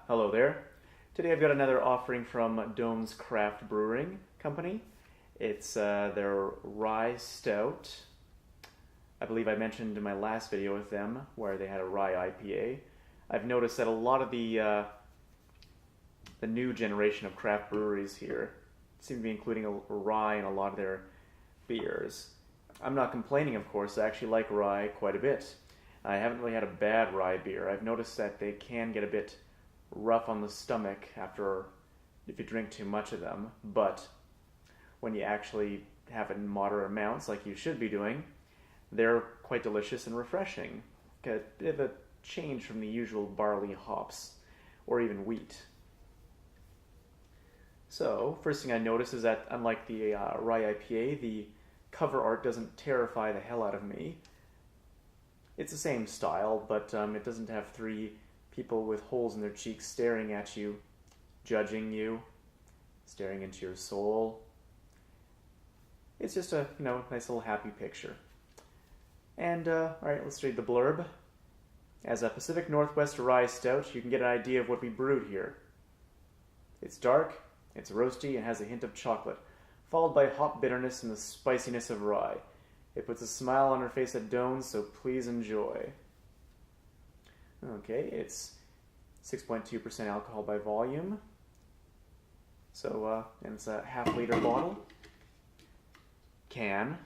Hello there. Today I've got another offering from Doan's Craft Brewing Company. It's their rye stout. I believe I mentioned in my last video with them where they had a rye IPA. I've noticed that a lot of the new generation of craft breweries here seem to be including a rye in a lot of their beers. I'm not complaining, of course. I actually like rye quite a bit. I haven't really had a bad rye beer. I've noticed that they can get a bit rough on the stomach if you drink too much of them, but when you actually have it in moderate amounts like you should be doing, they're quite delicious and refreshing. A bit of a change from the usual barley, hops, or even wheat. So, first thing I notice is that unlike the rye IPA, the cover art doesn't terrify the hell out of me. It's the same style, but it doesn't have three people with holes in their cheeks staring at you, judging you, staring into your soul. It's just a nice little happy picture. And all right, let's read the blurb. As a Pacific Northwest rye stout, you can get an idea of what we brewed here. It's dark, it's roasty, and has a hint of chocolate, followed by hop bitterness and the spiciness of rye. It puts a smile on her face at Doan, so please enjoy. Okay, it's 6.2% alcohol by volume. So, and it's a half-liter bottle. Can.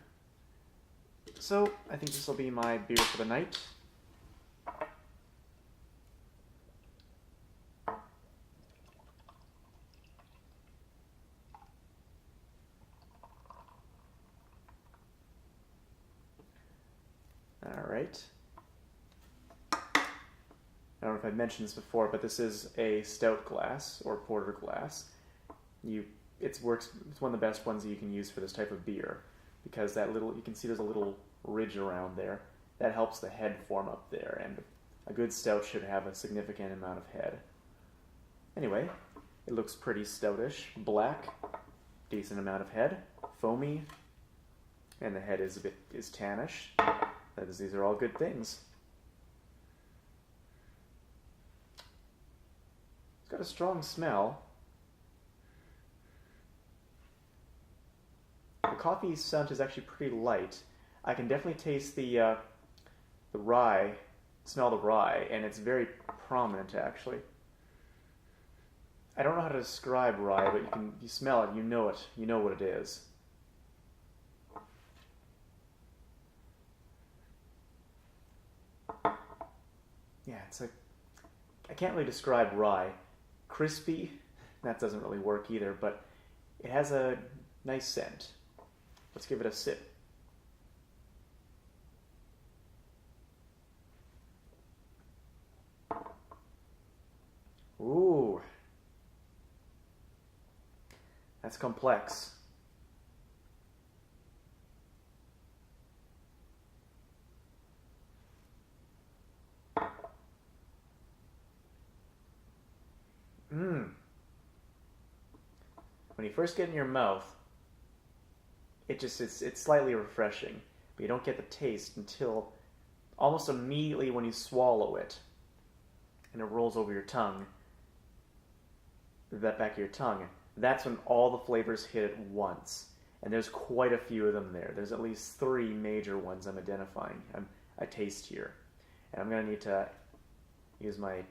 So, I think this will be my beer for the night. Alright. I don't know if I've mentioned this before, but this is a stout glass or porter glass. It's one of the best ones that you can use for this type of beer because you can see there's a little ridge around there that helps the head form up there, and a good stout should have a significant amount of head. Anyway, it looks pretty stoutish, black, decent amount of head, foamy, and the head is tannish. These are all good things. It's got a strong smell. The coffee scent is actually pretty light. I can definitely taste the rye, smell the rye, and it's very prominent actually. I don't know how to describe rye, but you smell it, you know what it is. Yeah, I can't really describe rye. Crispy, that doesn't really work either, but it has a nice scent. Let's give it a sip. Ooh, that's complex. When you first get it in your mouth, it's slightly refreshing, but you don't get the taste until almost immediately when you swallow it, and it rolls over your tongue, that back of your tongue. That's when all the flavors hit at once, and there's quite a few of them there. There's at least three major ones I'm identifying. I taste here, and I'm gonna need to use my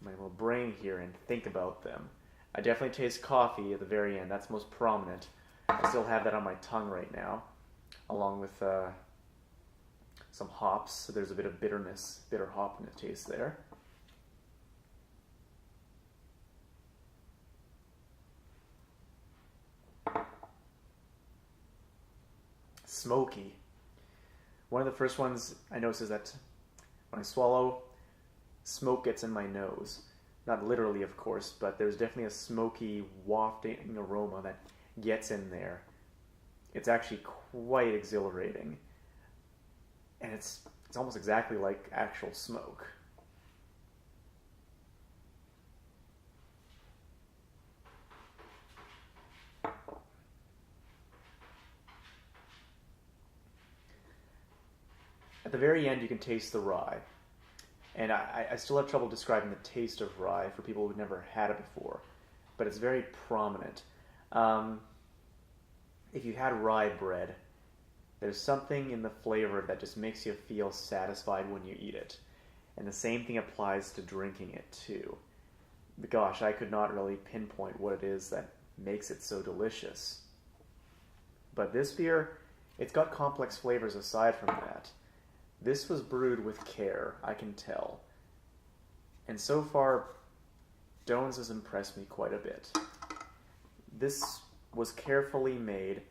little brain here and think about them. I definitely taste coffee at the very end. That's most prominent. I still have that on my tongue right now, along with some hops. So there's a bit of bitter hop in the taste there. Smoky. One of the first ones I notice is that when I swallow, smoke gets in my nose. Not literally, of course, but there's definitely a smoky, wafting aroma that gets in there. It's actually quite exhilarating. And it's almost exactly like actual smoke. At the very end, you can taste the rye. And I still have trouble describing the taste of rye for people who've never had it before, but it's very prominent. If you had rye bread, there's something in the flavor that just makes you feel satisfied when you eat it. And the same thing applies to drinking it too. Gosh, I could not really pinpoint what it is that makes it so delicious. But this beer, it's got complex flavors aside from that. This was brewed with care, I can tell. And so far, Doan's has impressed me quite a bit. This was carefully made.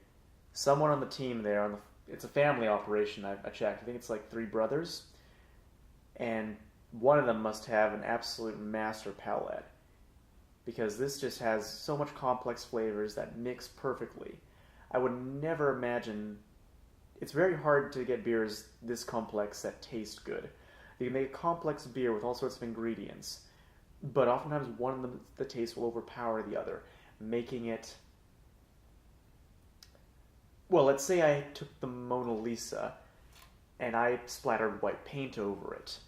Someone on the team there, it's a family operation, I checked. I think it's like 3 brothers. And one of them must have an absolute master palate. Because this just has so much complex flavors that mix perfectly. I would never imagine... It's very hard to get beers this complex that taste good. You can make a complex beer with all sorts of ingredients, but oftentimes one of them, the taste will overpower the other, making it... Well, let's say I took the Mona Lisa and I splattered white paint over it.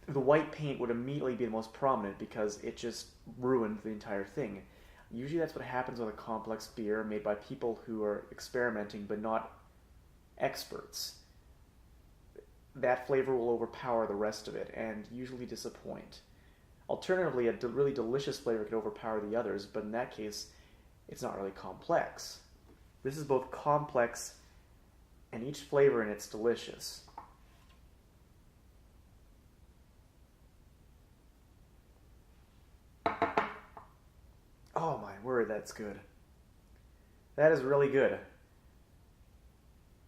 The white paint would immediately be the most prominent because it just ruined the entire thing. Usually that's what happens with a complex beer made by people who are experimenting but not experts. That flavor will overpower the rest of it and usually disappoint. Alternatively, a really delicious flavor could overpower the others, but in that case, it's not really complex. This is both complex and each flavor in it's delicious. Oh my word, that's good. That is really good.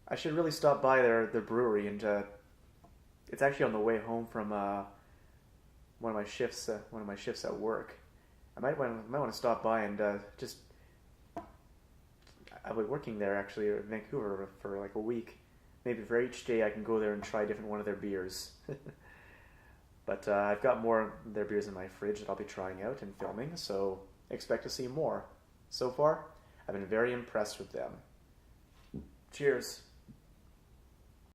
I should really stop by their brewery, and it's actually on the way home from one of my shifts at work. I might want to stop by and just... I'll be working there actually in Vancouver for like a week. Maybe for each day I can go there and try a different one of their beers. But I've got more of their beers in my fridge that I'll be trying out and filming, so expect to see more. So far, I've been very impressed with them. Cheers.